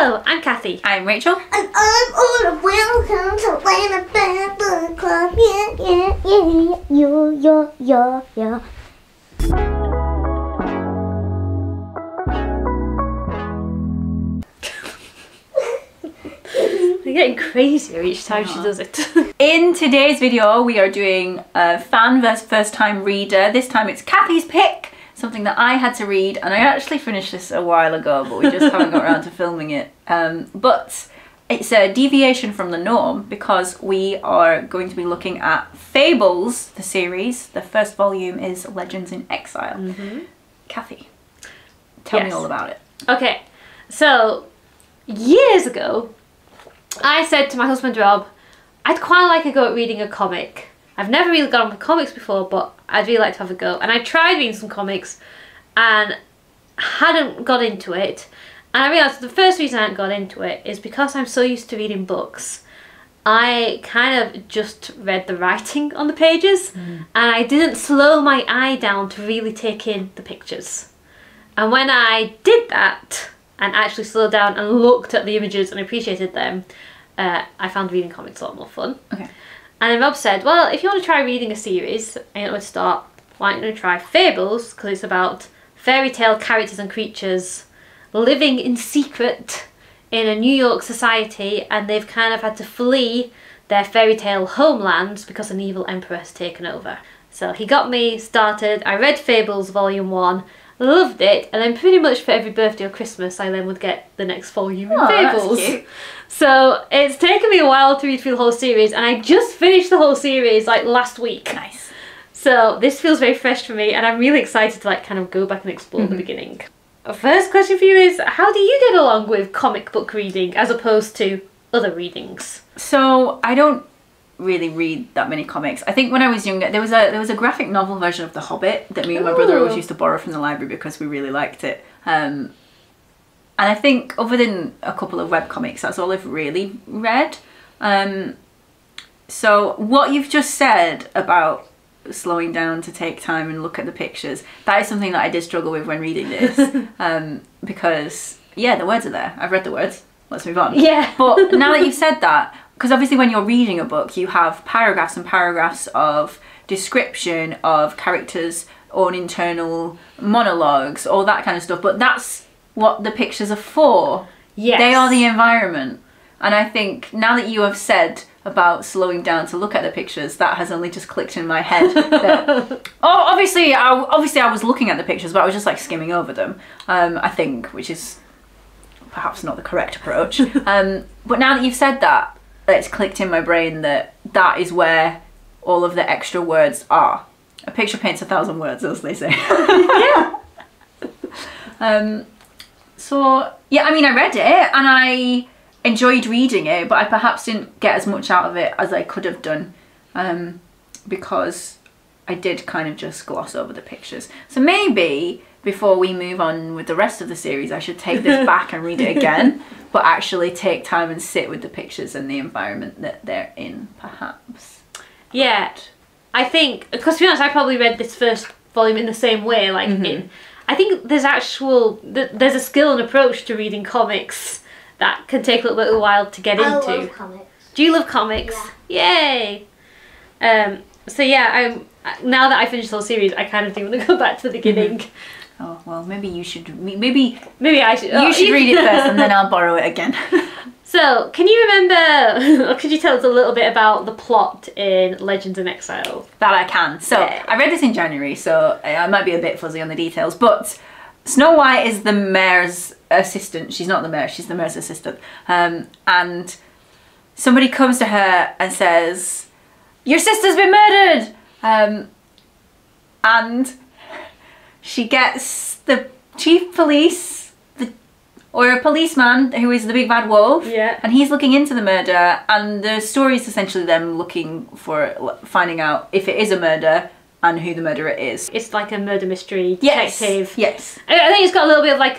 Hello, I'm Cathy. I'm Rachel. And I'm Ola. Welcome to Lana Bad Book Club. Yeah. You're getting crazier each time she does it. In today's video, we are doing a fan versus first time reader. This time it's Cathy's pick, something that I had to read, and I actually finished this a while ago, but we just haven't got around to filming it. But it's a deviation from the norm because we are going to be looking at Fables, the series. The first volume is Legends in Exile. Cathy, tell me all about it. Okay, so years ago, I said to my husband Rob, I'd quite like to go at reading a comic. I've never really gone on with comics before, but I'd really like to have a go. And I tried reading some comics and hadn't got into it. And I realised the first reason I hadn't got into it is because I'm so used to reading books. I kind of just read the writing on the pages and I didn't slow my eye down to really take in the pictures. And when I did that and actually slowed down and looked at the images and appreciated them, I found reading comics a lot more fun. Okay. And then Rob said, well, if you want to try reading a series and you don't know where to start, why don't you try Fables, because it's about fairy tale characters and creatures living in secret in a New York society, and they've kind of had to flee their fairy tale homelands because an evil emperor has taken over. So he got me started. I read Fables Volume 1, loved it, and then pretty much for every birthday or Christmas I then would get the next volume in Fables. That's cute. So it's taken me a while to read through the whole series, and I just finished the whole series like last week. Nice. So this feels very fresh for me, and I'm really excited to like kind of go back and explore the beginning. First question for you is, how do you get along with comic book reading as opposed to other readings? So I don't really read that many comics. I think when I was younger, there was a graphic novel version of The Hobbit that me and my brother always used to borrow from the library because we really liked it. And I think other than a couple of webcomics, that's all I've really read. So what you've just said about slowing down to take time and look at the pictures, that is something that I did struggle with when reading this. Because, yeah, the words are there. I've read the words. Let's move on. Yeah. But now that you've said that, because obviously when you're reading a book, you have paragraphs and paragraphs of description of characters' own internal monologues, all that kind of stuff. But that's what the pictures are for. Yes. They are the environment. And I think now that you have said about slowing down to look at the pictures, that has only just clicked in my head. That, obviously I was looking at the pictures, but I was just like skimming over them, I think, which is perhaps not the correct approach. But now that you've said that, it's clicked in my brain that that is where all of the extra words are. A picture paints 1,000 words, as they say. Yeah. So yeah, I mean, I read it and I enjoyed reading it, but I perhaps didn't get as much out of it as I could have done, because I did kind of just gloss over the pictures. So maybe before we move on with the rest of the series, I should take this back and read it again, but actually take time and sit with the pictures and the environment that they're in, perhaps. Yeah, I think, because to be honest, I probably read this first volume in the same way. Like, I think there's there's a skill and approach to reading comics that can take a little bit of a while to get into. I love comics. Do you love comics? Yeah. Yay! So yeah, now that I finished the whole series, I kind of do want to go back to the beginning. Oh well, maybe you should. Maybe I should. You should read it first, and then I'll borrow it again. So, can you remember? Or could you tell us a little bit about the plot in Legends in Exile? That I can. So I read this in January, so I might be a bit fuzzy on the details. But Snow White is the mayor's assistant. She's not the mayor. She's the mayor's assistant. And somebody comes to her and says, "Your sister's been murdered," and she gets the chief police, or a policeman who is the big bad wolf, and he's looking into the murder, and the story is essentially them looking for, finding out if it is a murder and who the murderer is. It's like a murder mystery detective. Yes. I think it's got a little bit of like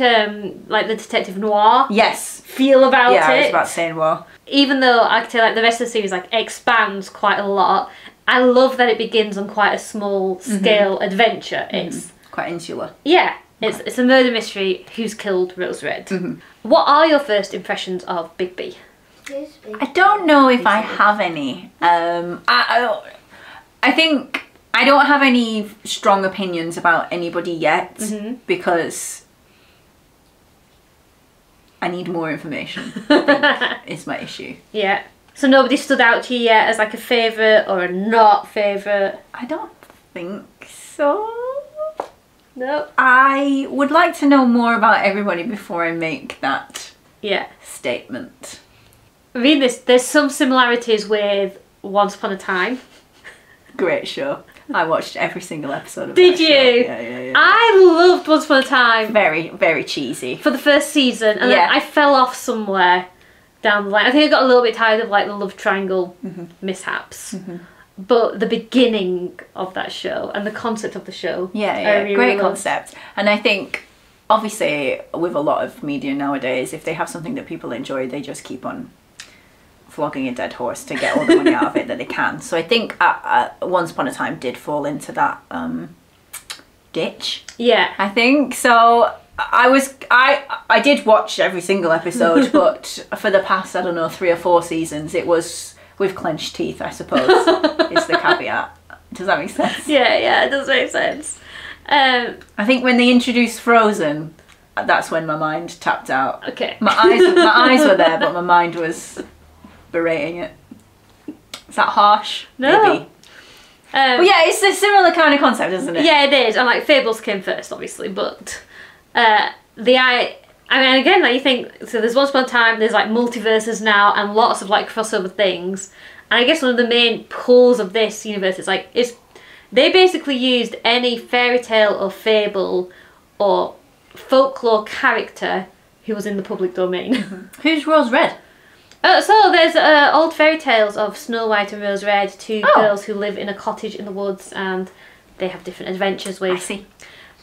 the detective noir feel about it. Yeah, I was about to say noir. Even though I could say like the rest of the series like expands quite a lot, I love that it begins on quite a small scale adventure. It's quite insular. Yeah, It's a murder mystery. Who's killed Rose Red? What are your first impressions of Big B? I don't know if I have any. I think I don't have any strong opinions about anybody yet because I need more information, I think, is my issue. Yeah. So nobody stood out to you yet as like a favourite or a not favourite? I don't think so. No. I would like to know more about everybody before I make that statement. Read this. There's some similarities with Once Upon a Time. Great show. I watched every single episode of Did that you? show. Yeah. I loved Once Upon a Time. Very, very cheesy. For the first season, and then I fell off somewhere down the line. I think I got a little bit tired of like the love triangle mishaps. But the beginning of that show and the concept of the show. Yeah, great concept. And I think, obviously, with a lot of media nowadays, if they have something that people enjoy, they just keep on flogging a dead horse to get all the money out of it that they can. So I think Once Upon a Time did fall into that ditch. Yeah. I think. So I did watch every single episode, but for the past, I don't know, 3 or 4 seasons, it was with clenched teeth, I suppose, is the caveat. Does that make sense? Yeah, it does make sense. I think when they introduced Frozen, that's when my mind tapped out. Okay. My eyes were there, but my mind was berating it. Is that harsh? No. Maybe. But yeah, it's a similar kind of concept, isn't it? Yeah, it is. And like Fables came first, obviously, but I mean, again, like you think, so there's Once Upon a Time, there's like multiverses now, and lots of like crossover things. And I guess one of the main pulls of this universe is like, they basically used any fairy tale or fable or folklore character who was in the public domain. Who's Rose Red? So there's old fairy tales of Snow White and Rose Red, 2 girls who live in a cottage in the woods, and they have different adventures with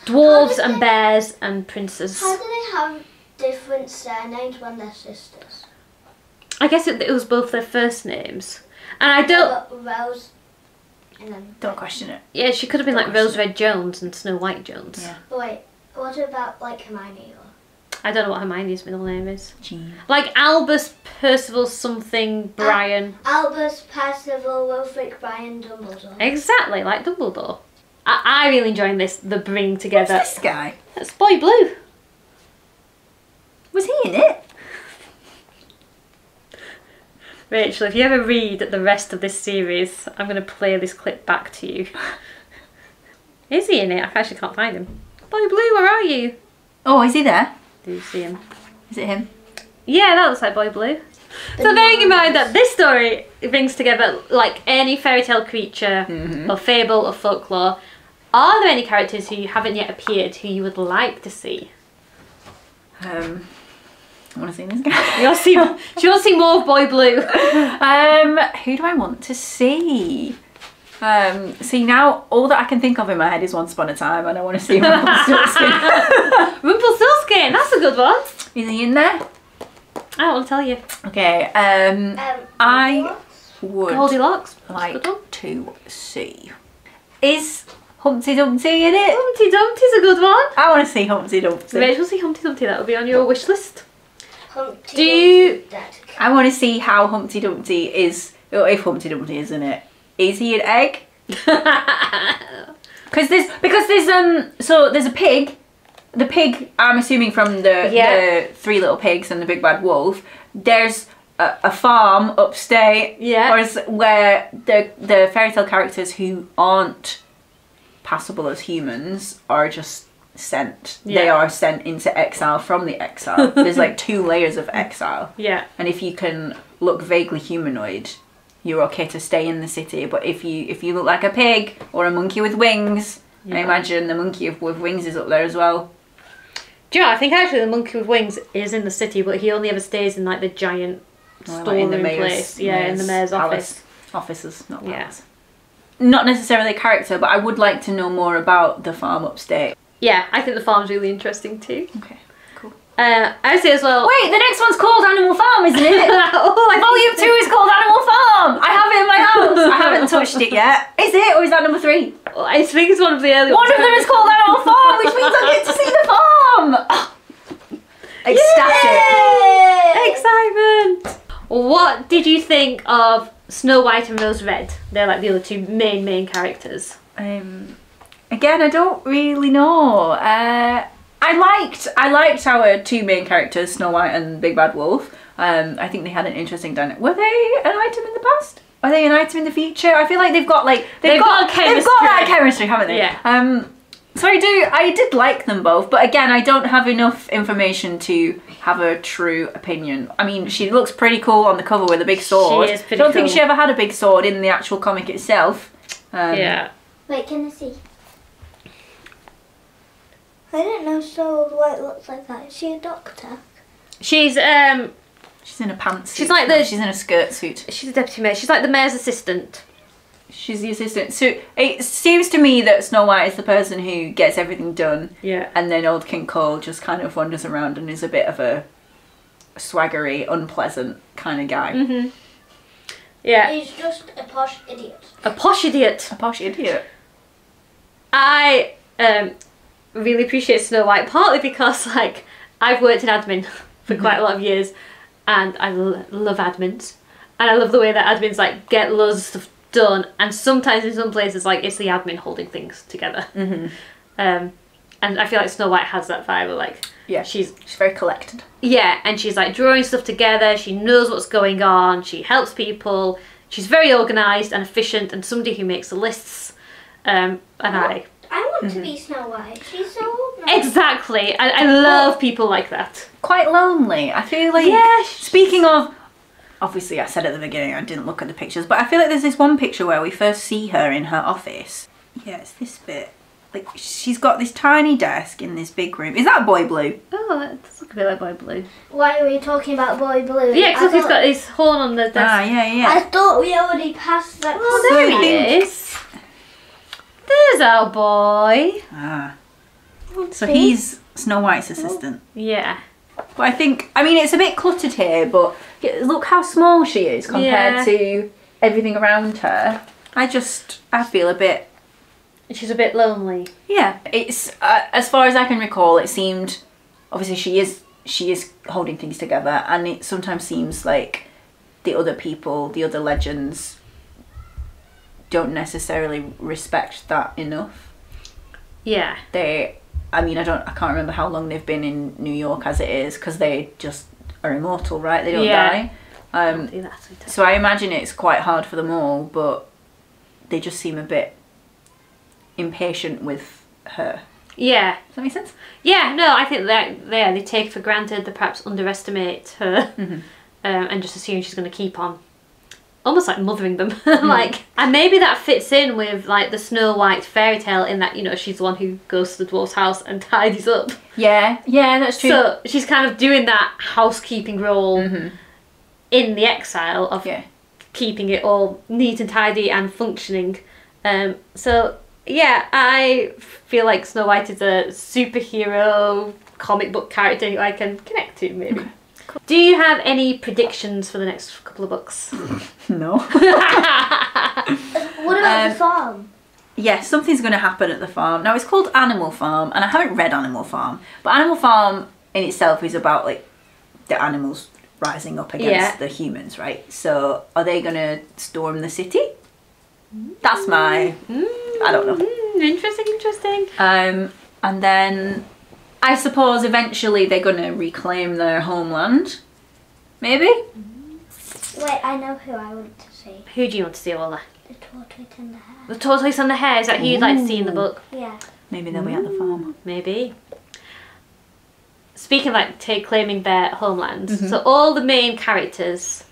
dwarves and bears and princes. How do they have different surnames when they're sisters? I guess it was both their first names. And I don't... Rose and then... Don't question it. Yeah, she could have been like Rose Red Jones and Snow White Jones. Yeah. But wait, what about like Hermione? I don't know what Hermione's middle name is. Jean. Like Albus Percival something Brian. Albus Percival Wulfric Brian Dumbledore. Exactly, like Dumbledore. I really enjoyed the bringing together. Who's this guy? That's Boy Blue. Was he in it? Rachel, if you ever read the rest of this series, I'm going to play this clip back to you. Is he in it? I actually can't find him. Boy Blue, where are you? Oh, is he there? Do you see him? Is it him? Yeah, that looks like Boy Blue. So bearing in mind that this story brings together like any fairy tale creature or fable or folklore, are there any characters who haven't yet appeared who you would like to see? I want to see this guy. You want to see more of Boy Blue? Who do I want to see? See, now all that I can think of in my head is Once Upon a Time, and I want to see Rumpelstiltskin. Rumpelstiltskin, that's a good one. Is he in there? I don't want to tell you. Okay, I would Goldilocks. like to see. Is Humpty Dumpty in it? Humpty Dumpty's a good one. I want to see Humpty Dumpty. Rachel, see Humpty Dumpty, that would be on your wish list. Humpty I want to see how Humpty Dumpty is, or if Humpty Dumpty is in it. Is he an egg? Because there's a pig. The pig, I'm assuming from the 3 Little Pigs and the Big Bad Wolf. There's a farm upstate, where the fairy tale characters who aren't passable as humans are just sent. They are sent into exile from the exile. There's like 2 layers of exile. Yeah. And if you can look vaguely humanoid, you're okay to stay in the city. But if you look like a pig or a monkey with wings, I imagine the monkey with wings is up there as well. Do you know, I think actually the monkey with wings is in the city, but he only ever stays in like the giant storeroom place. Yeah, in the mayor's office. Offices, not palace. Not necessarily a character, but I would like to know more about the farm upstate. Yeah, I think the farm's really interesting too. Okay, cool. I say as well. Wait, the next one's called Animal Farm, isn't it? Volume 2 is called Animal Farm. I have it in my house. I haven't watched it yet. Is it, or is that number 3? I think it's one of the early One ones. of them is called Animal Farm, which means I get to see the farm. Oh, ecstatic. Excitement! What did you think of Snow White and Rose Red? They're like the other two main characters. Again, I don't really know. I liked our 2 main characters, Snow White and Big Bad Wolf. I think they had an interesting dynamic. Were they an item in the past? Are they an item in the future? I feel like they've got that chemistry, haven't they? Yeah. So I did like them both, but again, I don't have enough information to have a true opinion. I mean, she looks pretty cool on the cover with a big sword. She is pretty I don't think cool. she ever had a big sword in the actual comic itself. Yeah. Wait, can I see? I didn't know Snow White looks like that. Is she a doctor? She's She's in a pantsuit. She's like she's in a skirt suit. she's a deputy mayor. She's like the mayor's assistant. She's the assistant. So it seems to me that Snow White is the person who gets everything done. Yeah. And then old King Cole just kind of wanders around and is a bit of a swaggery, unpleasant kind of guy. Mhm. Yeah. He's just a posh idiot. A posh idiot. A posh idiot. I really appreciate Snow White, partly because like I've worked in admin for quite a lot of years, and I love admins, and I love the way that admins like get loads of stuff done, and sometimes in some places like it's the admin holding things together. And I feel like Snow White has that vibe of like she's very collected. Yeah, and she's like drawing stuff together. She knows what's going on. She helps people. She's very organised and efficient, and somebody who makes the lists. I want to be Snow White. She's so nice. Exactly. I love people like that. Quite lonely. I feel like. Yeah. Speaking of, obviously I said at the beginning I didn't look at the pictures, but I feel like there's this one picture where we first see her in her office. Yeah, it's this bit. Like she's got this tiny desk in this big room. Is that Boy Blue? Oh, that does look a bit like Boy Blue. Why are we talking about Boy Blue? Yeah, because he's got his horn on the desk. Ah, yeah. I thought we already passed that. Oh, there So he is. There's our boy. Ah. So he's Snow White's assistant. Yeah. But I mean, it's a bit cluttered here, but look how small she is compared to everything around her. I feel a bit... She's a bit lonely. Yeah. It's, as far as I can recall, it seemed... Obviously, she is holding things together, and it sometimes seems like the other people, the other legends, don't necessarily respect that enough. Yeah. I can't remember how long they've been in New York as it is, because they just are immortal, right? They don't die. So I imagine it's quite hard for them all, but they just seem a bit impatient with her. Yeah. Does that make sense? Yeah, no, I think that they take for granted, they perhaps underestimate her, and just assume she's going to keep on almost like mothering them. And maybe that fits in with like the Snow White fairy tale in that, you know, she's the one who goes to the dwarf's house and tidies up. Yeah, that's true. So she's kind of doing that housekeeping role in the Exile of keeping it all neat and tidy and functioning. So yeah, I feel like Snow White is a superhero comic book character who I can connect to, maybe. Okay. Cool. Do you have any predictions for the next couple of books? No. What about the farm? Yeah, something's going to happen at the farm. Now, it's called Animal Farm, and I haven't read Animal Farm, but Animal Farm in itself is about like the animals rising up against the humans, right? So are they going to storm the city? That's my... I don't know. Interesting. And then I suppose eventually they're going to reclaim their homeland. Maybe? Wait, I know who I want to see. Who do you want to see, Ola? The tortoise and the hare. The tortoise and the hare? Is that who you'd like to see in the book? Yeah. Maybe they'll be at the farm. Maybe. Speaking of like claiming their homeland, so all the main characters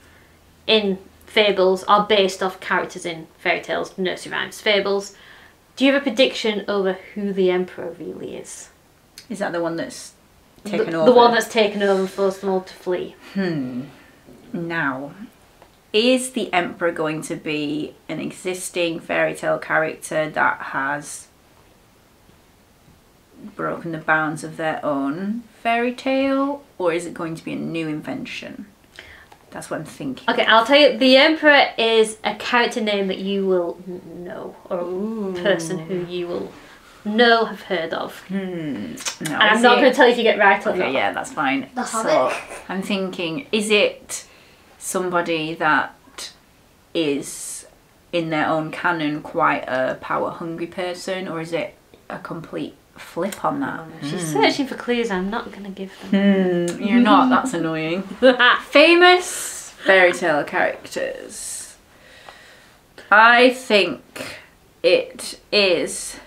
in Fables are based off characters in fairy tales, nursery rhymes, fables. Do you have a prediction over who the Emperor really is? Is that the one that's taken over? The one that's taken over and forced them all to flee. Now, is the Emperor going to be an existing fairy tale character that has broken the bounds of their own fairy tale, or is it going to be a new invention? That's what I'm thinking. Okay, I'll tell you. The Emperor is a character name that you will know, or a person who you will know, have heard of. No, and I'm not going to tell you if you get right or not. Yeah, that's fine. The So Hobbit? I'm thinking, is it somebody that is in their own canon quite a power-hungry person, or is it a complete flip on that? She's searching for clues. I'm not going to give them. You're not. That's annoying. Famous fairy tale characters. I think it is.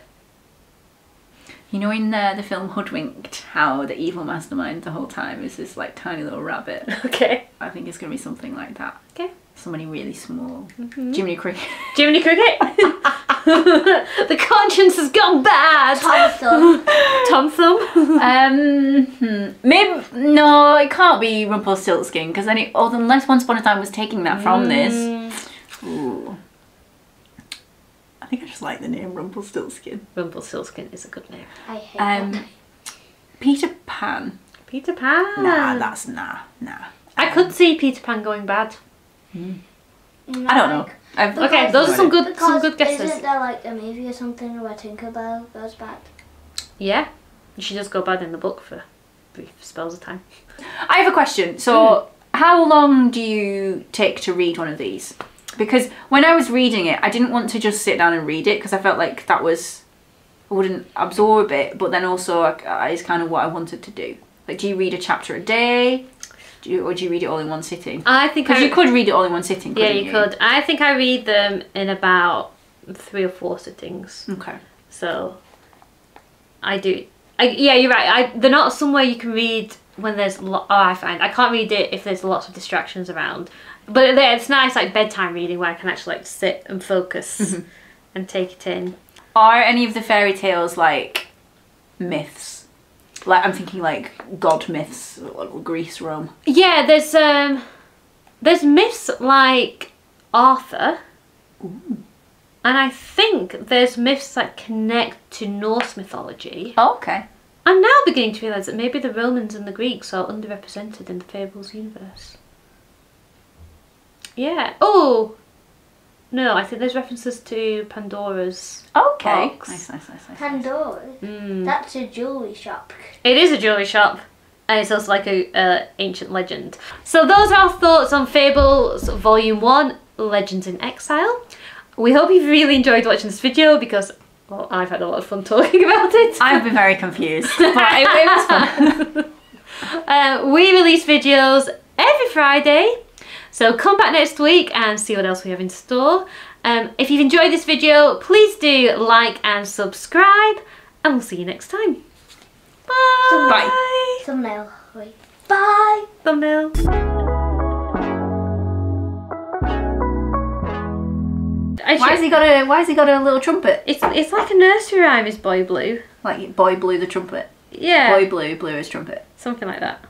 You know, in the film Hoodwinked, how the evil mastermind the whole time is this like tiny little rabbit. Okay. I think it's gonna be something like that. Okay. Somebody really small. Jiminy Cricket. Jiminy Cricket. The conscience has gone bad. Tom Thumb. Tom Thumb. Maybe no, it can't be Rumpelstiltskin because then unless Once Upon a Time was taking that from this. Ooh. I think I just like the name Rumpelstiltskin. Rumpelstiltskin is a good name. I hate that. Peter Pan. Peter Pan. Nah, that's nah. I could see Peter Pan going bad. I don't know. Okay, those are some good guesses. Isn't there like a movie or something where Tinkerbell goes bad? Yeah, she does go bad in the book for brief spells of time. I have a question. So, how long do you take to read one of these? Because when I was reading it, I didn't want to just sit down and read it because I felt like I wouldn't absorb it, but then also it's kind of what I wanted to do. Like, do you read a chapter a day? Or do you read it all in one sitting? I think because you could read it all in one sitting. Yeah, you could. I think I read them in about 3 or 4 sittings. Okay. So I do. Yeah, you're right. They're not somewhere you can read when there's I find I can't read it if there's lots of distractions around. But it's nice, like bedtime reading, where I can actually like sit and focus and take it in. Are any of the fairy tales like myths? Like I'm thinking like god myths, Greece, Rome. Yeah, there's myths like Arthur. Ooh. And I think there's myths that connect to Norse mythology. Oh, okay. I'm now beginning to realise that maybe the Romans and the Greeks are underrepresented in the Fables universe. Yeah. Oh! No, I think there's references to Pandora's box. Nice. Pandora? That's a jewellery shop. It is a jewellery shop. And it's also like a ancient legend. So those are our thoughts on Fables Volume 1, Legends in Exile. We hope you've really enjoyed watching this video because, well, I've had a lot of fun talking about it. I've been very confused, but it was fun. We release videos every Friday, so come back next week and see what else we have in store. If you've enjoyed this video, please do like and subscribe, and we'll see you next time. Bye! Bye. Thumbnail. Wait. Bye! Thumbnail. Why has he got a little trumpet? It's like a nursery rhyme, is Boy Blue. Like Boy blew the trumpet. Yeah. Boy blew his trumpet. Something like that.